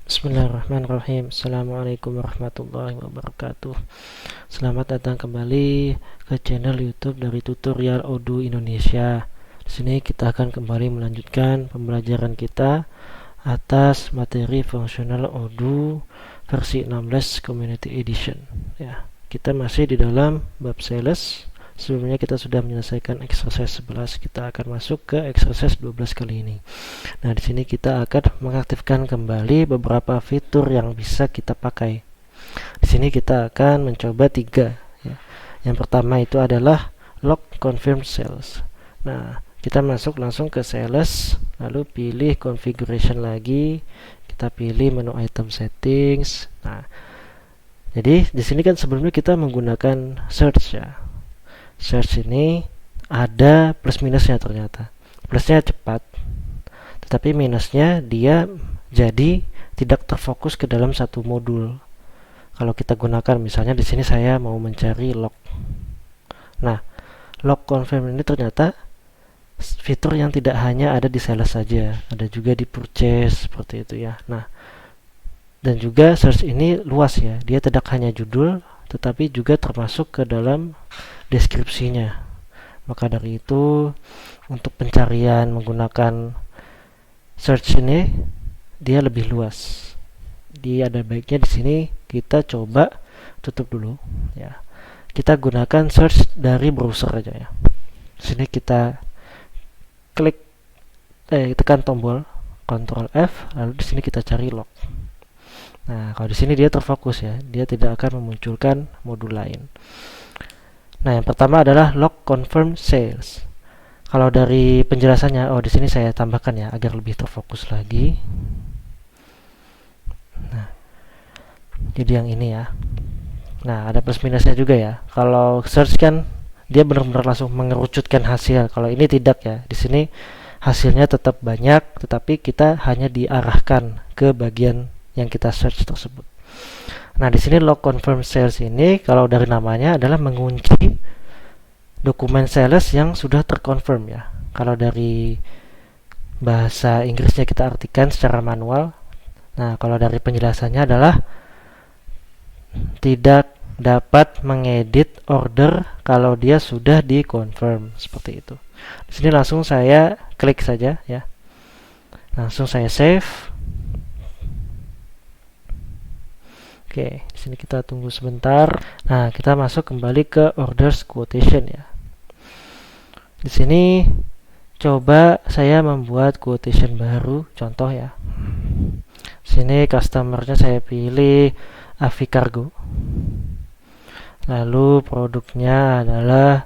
Bismillahirrahmanirrahim. Assalamualaikum warahmatullahi wabarakatuh. Selamat datang kembali ke channel YouTube dari Tutorial Odoo Indonesia. Di sini kita akan kembali melanjutkan pembelajaran kita atas materi fungsional Odoo versi 16 Community Edition. Ya, kita masih di dalam bab sales. Sebelumnya kita sudah menyelesaikan exercise 11, kita akan masuk ke exercise 12 kali ini. Nah, di sini kita akan mengaktifkan kembali beberapa fitur yang bisa kita pakai. Di sini kita akan mencoba 3 ya. Yang pertama itu adalah log confirm sales. Nah, kita masuk langsung ke sales, lalu pilih configuration lagi, kita pilih menu item settings. Nah, jadi di sini kan sebelumnya kita menggunakan search ya. Search ini ada plus minusnya ternyata. Plusnya cepat, tetapi minusnya dia jadi tidak terfokus ke dalam satu modul. Kalau kita gunakan misalnya di sini saya mau mencari log. Nah, log confirm ini ternyata fitur yang tidak hanya ada di sales saja, ada juga di purchase seperti itu ya. Nah, dan juga search ini luas ya. Dia tidak hanya judul tetapi juga termasuk ke dalam deskripsinya. Maka dari itu untuk pencarian menggunakan search ini dia lebih luas. Dia ada baiknya di sini kita coba tutup dulu ya. Kita gunakan search dari browser aja ya. Di sini kita klik tekan tombol Ctrl F, lalu di sini kita cari log. Nah, kalau di sini dia terfokus ya, dia tidak akan memunculkan modul lain. Nah, yang pertama adalah log confirm sales. Kalau dari penjelasannya, di sini saya tambahkan ya agar lebih terfokus lagi. Nah, jadi yang ini ya. Nah, ada plus minusnya juga ya. Kalau search kan dia benar-benar langsung mengerucutkan hasil. Kalau ini tidak ya. Di sini hasilnya tetap banyak, tetapi kita hanya diarahkan ke bagian yang kita search tersebut. Nah, di sini log confirm sales ini kalau dari namanya adalah mengunci dokumen sales yang sudah terkonfirm ya. Kalau dari bahasa Inggrisnya kita artikan secara manual. Nah, kalau dari penjelasannya adalah tidak dapat mengedit order kalau dia sudah dikonfirm seperti itu. Di sini langsung saya klik saja ya. Langsung saya save. Oke, di sini kita tunggu sebentar. Nah, kita masuk kembali ke orders quotation ya. Di sini coba saya membuat quotation baru, contoh ya. Sini customernya saya pilih Avi Cargo. Lalu produknya adalah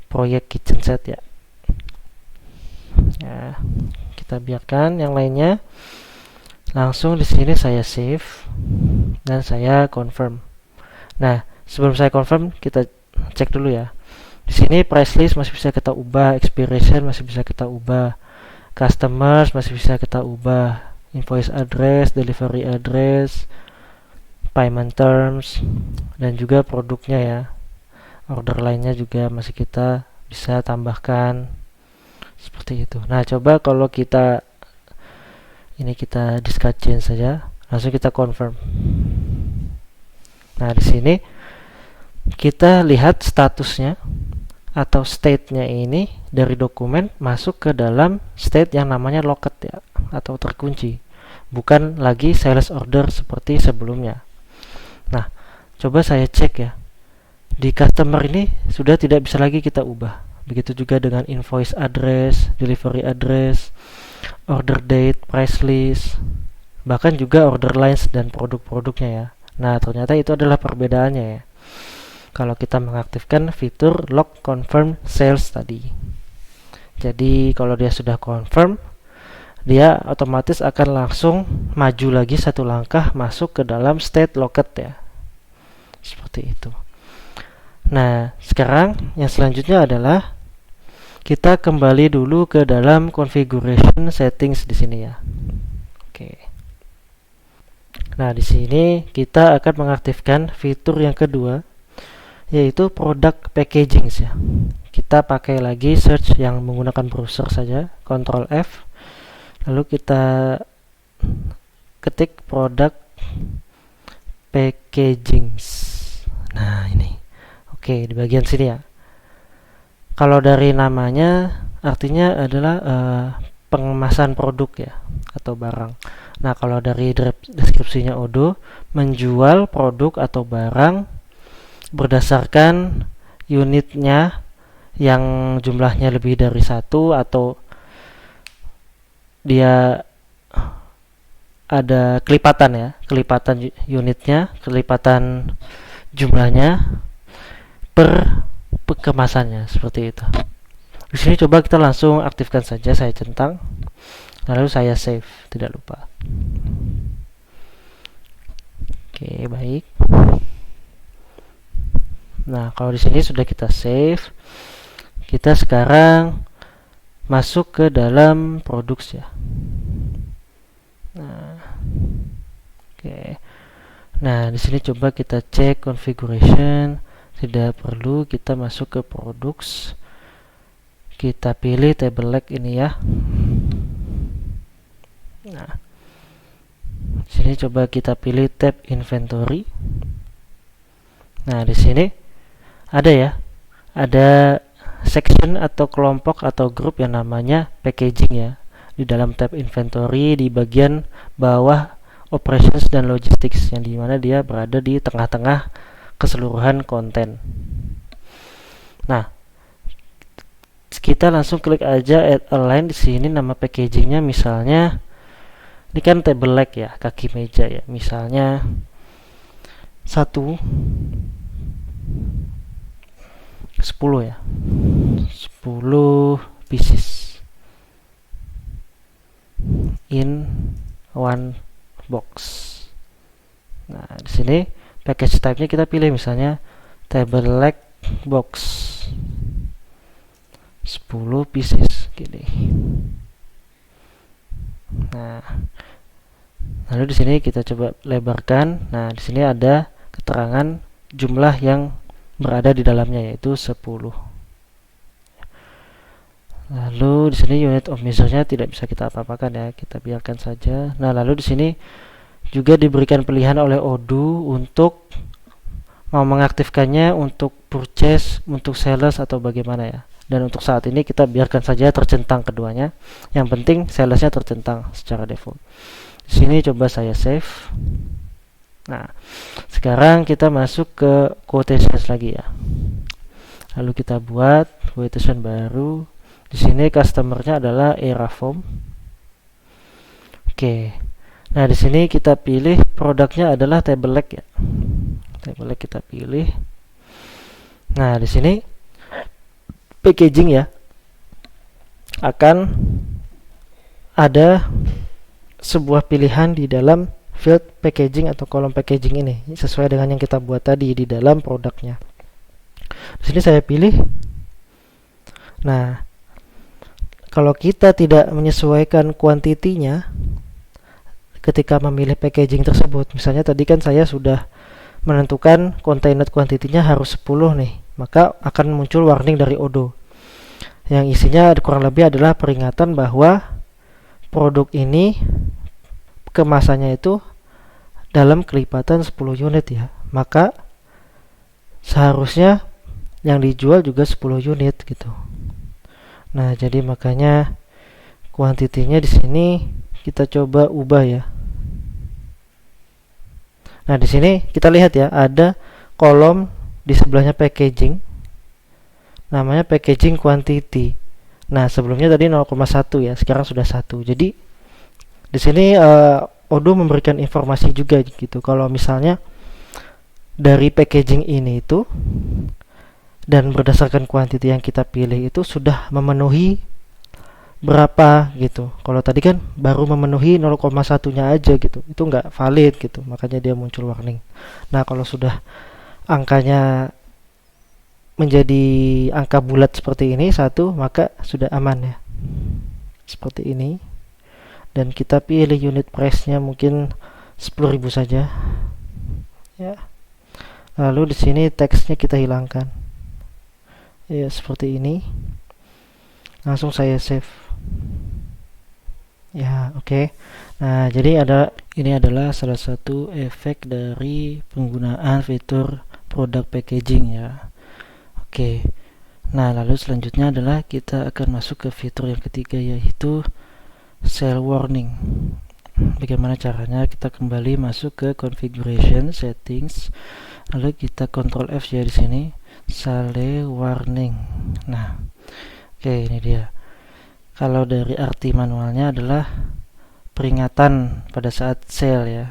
proyek kitchen set ya. Ya, kita biarkan yang lainnya. Langsung di sini saya save dan saya confirm. Nah, sebelum saya confirm kita cek dulu ya. Di sini price list masih bisa kita ubah, expiration masih bisa kita ubah, customers masih bisa kita ubah, invoice address, delivery address, payment terms, dan juga produknya ya. Order lainnya juga masih kita bisa tambahkan seperti itu. Nah, coba kalau kita discard change saja, langsung kita confirm. Nah, di sini kita lihat statusnya atau state-nya ini dari dokumen masuk ke dalam state yang namanya locked ya, atau terkunci. Bukan lagi sales order seperti sebelumnya. Nah, coba saya cek ya. Di customer ini sudah tidak bisa lagi kita ubah. Begitu juga dengan invoice address, delivery address, order date, price list, bahkan juga order lines dan produk-produknya ya. Nah, ternyata itu adalah perbedaannya ya. Kalau kita mengaktifkan fitur log confirm sales tadi. Jadi, kalau dia sudah confirm, dia otomatis akan langsung maju lagi satu langkah masuk ke dalam state locked ya. Seperti itu. Nah, sekarang yang selanjutnya adalah kita kembali dulu ke dalam configuration settings di sini ya. Oke. Nah, di sini kita akan mengaktifkan fitur yang kedua, yaitu product packaging ya. Kita pakai lagi search yang menggunakan browser saja, Ctrl F. Lalu kita ketik produk packaging. Nah, ini. Oke, di bagian sini ya. Kalau dari namanya artinya adalah pengemasan produk ya atau barang. Nah, kalau dari deskripsinya Odoo, menjual produk atau barang berdasarkan unitnya yang jumlahnya lebih dari satu, atau dia ada kelipatan ya, kelipatan unitnya, kelipatan jumlahnya per kemasannya, seperti itu. Di sini coba kita langsung aktifkan saja, saya centang, lalu saya save, tidak lupa. Oke, baik. Nah, kalau di sini sudah kita save, kita sekarang masuk ke dalam produksi ya. Nah, oke. Nah, di sini coba kita cek configuration. Tidak perlu, kita masuk ke products. Kita pilih table leg ini ya. Nah, di sini coba kita pilih tab inventory. Nah, di sini ada ya, ada section atau kelompok atau grup yang namanya packaging ya. Di dalam tab inventory di bagian bawah operations dan logistics, yang dimana dia berada di tengah-tengah keseluruhan konten. Nah, kita langsung klik aja add align. Di sini nama packagingnya misalnya, ini kan table leg ya, kaki meja ya, misalnya 10 ya, 10 pieces in one box. Nah, di sini package type-nya kita pilih misalnya table leg box 10 pieces gini. Nah, lalu di sini kita coba lebarkan. Nah, di sini ada keterangan jumlah yang berada di dalamnya, yaitu 10. Lalu di sini unit of measure-nya tidak bisa kita apa-apakan ya, kita biarkan saja. Nah, lalu di sini juga diberikan pilihan oleh Odoo untuk mau mengaktifkannya untuk purchase, untuk sales, atau bagaimana ya. Dan untuk saat ini kita biarkan saja tercentang keduanya. Yang penting salesnya tercentang secara default. Di sini coba saya save. Nah, sekarang kita masuk ke quotations lagi ya. Lalu kita buat quotation baru. Di sini customer-nya adalah Eraform. Oke. Nah, di sini kita pilih produknya adalah table leg ya. Table leg kita pilih. Nah, di sini packaging ya, akan ada sebuah pilihan di dalam field packaging atau kolom packaging ini sesuai dengan yang kita buat tadi di dalam produknya. Di sini saya pilih. Nah, kalau kita tidak menyesuaikan kuantitinya ketika memilih packaging tersebut, misalnya tadi kan saya sudah menentukan container kuantitinya harus 10 nih, maka akan muncul warning dari Odoo yang isinya kurang lebih adalah peringatan bahwa produk ini kemasannya itu dalam kelipatan 10 unit ya, maka seharusnya yang dijual juga 10 unit gitu. Nah, jadi makanya kuantitinya di sini kita coba ubah ya. Nah, di sini kita lihat ya, ada kolom di sebelahnya packaging, namanya packaging quantity. Nah, sebelumnya tadi 0,1 ya, sekarang sudah 1. Jadi di sini Odoo memberikan informasi juga gitu, kalau misalnya dari packaging ini itu dan berdasarkan kuantiti yang kita pilih itu sudah memenuhi berapa gitu. Kalau tadi kan baru memenuhi 0,1-nya aja gitu, itu nggak valid gitu, makanya dia muncul warning. Nah, kalau sudah angkanya menjadi angka bulat seperti ini 1, maka sudah aman ya, seperti ini. Dan kita pilih unit price-nya mungkin 10.000 saja ya. Lalu di sini teksnya kita hilangkan ya, seperti ini. Langsung saya save ya. Oke. Nah, jadi ini adalah salah satu efek dari penggunaan fitur product packaging ya. Oke. Nah, lalu selanjutnya adalah kita akan masuk ke fitur yang ketiga, yaitu sale warning. Bagaimana caranya? Kita kembali masuk ke configuration settings, lalu kita Ctrl F ya di sini, sale warning. Nah, oke, ini dia. Kalau dari arti manualnya adalah peringatan pada saat sale ya,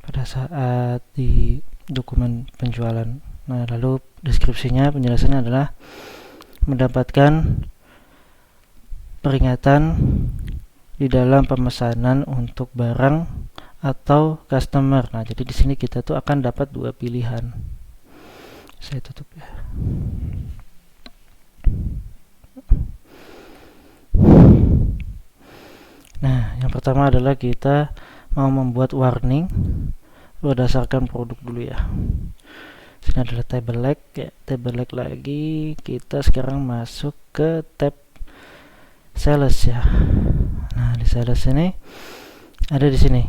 pada saat di dokumen penjualan. Nah, lalu deskripsinya, penjelasannya adalah mendapatkan peringatan di dalam pemesanan untuk barang atau customer. Nah, jadi di sini kita tuh akan dapat dua pilihan. Saya tutup ya. Nah, yang pertama adalah kita mau membuat warning berdasarkan produk dulu ya. Sini adalah table leg ya, table leg lagi. Kita sekarang masuk ke tab sales ya. Nah, di sales ini ada di sini.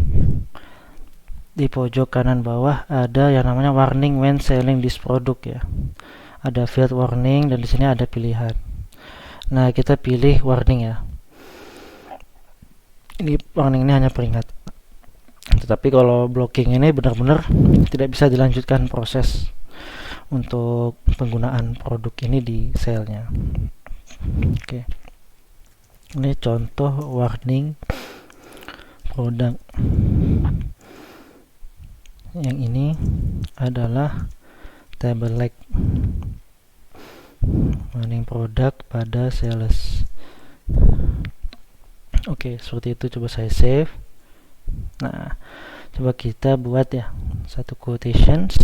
Di pojok kanan bawah ada yang namanya warning when selling this product ya. Ada field warning dan di sini ada pilihan. Nah, kita pilih warning ya. Ini warning ini hanya peringat. Tetapi kalau blocking ini benar-benar tidak bisa dilanjutkan proses untuk penggunaan produk ini di sale-nya. Oke. Ini contoh warning produk. Yang ini adalah table leg. Warning produk pada sales. Oke, seperti itu. Coba saya save. Nah, coba kita buat ya satu quotations.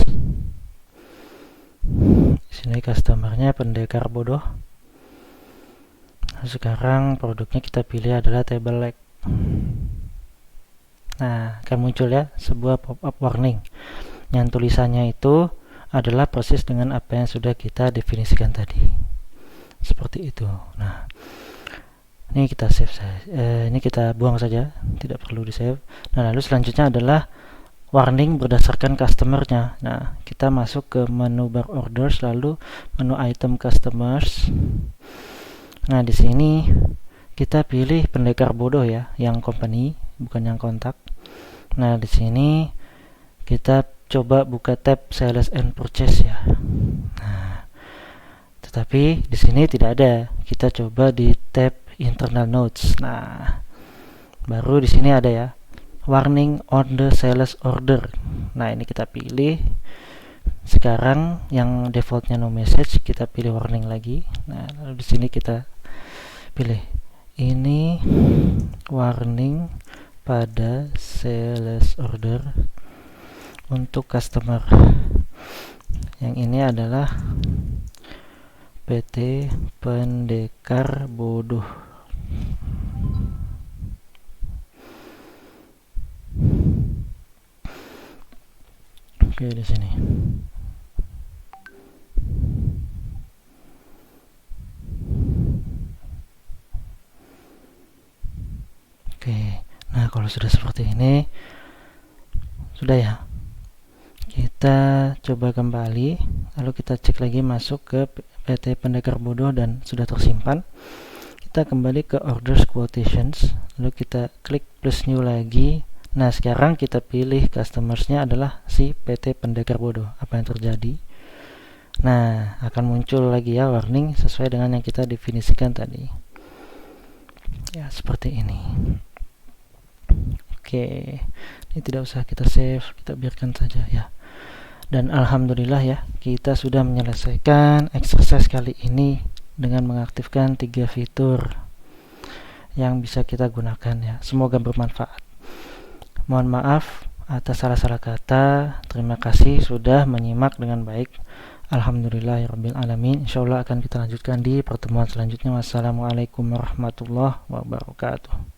Di sini customernya pendekar bodoh. Sekarang produknya kita pilih adalah table leg. Nah, akan muncul ya sebuah pop-up warning yang tulisannya itu adalah persis dengan apa yang sudah kita definisikan tadi. Seperti itu. Nah, ini kita save ini kita buang saja, tidak perlu di save. Nah, lalu selanjutnya adalah warning berdasarkan customernya. Nah, kita masuk ke menu bar orders, lalu menu item customers. Nah, di sini kita pilih pendekar bodoh ya, yang company, bukan yang kontak. Nah, di sini kita coba buka tab sales and purchase ya. Nah, tetapi di sini tidak ada. Kita coba di tab internal notes. Nah, baru di sini ada ya, warning on the sales order. Nah, ini kita pilih. Sekarang yang defaultnya no message, kita pilih warning lagi. Nah, lalu di sini kita pilih ini warning pada sales order untuk customer. Yang ini adalah PT Pendekar Bodoh. Oke, di sini. Oke. Nah, kalau sudah seperti ini, sudah ya. Kita coba kembali, lalu kita cek lagi masuk ke PT Pendekar Bodoh dan sudah tersimpan. Kita kembali ke orders quotations, lalu kita klik plus new lagi. Nah, sekarang kita pilih customersnya adalah si PT Pendekar Bodoh. Apa yang terjadi? Nah, akan muncul lagi ya warning sesuai dengan yang kita definisikan tadi. Ya, seperti ini. Oke, ini tidak usah kita save, kita biarkan saja ya. Dan alhamdulillah ya, kita sudah menyelesaikan exercise kali ini dengan mengaktifkan 3 fitur yang bisa kita gunakan ya. Semoga bermanfaat. Mohon maaf atas salah-salah kata. Terima kasih sudah menyimak dengan baik. Alhamdulillahirabbil alamin. Insyaallah akan kita lanjutkan di pertemuan selanjutnya. Wassalamualaikum warahmatullahi wabarakatuh.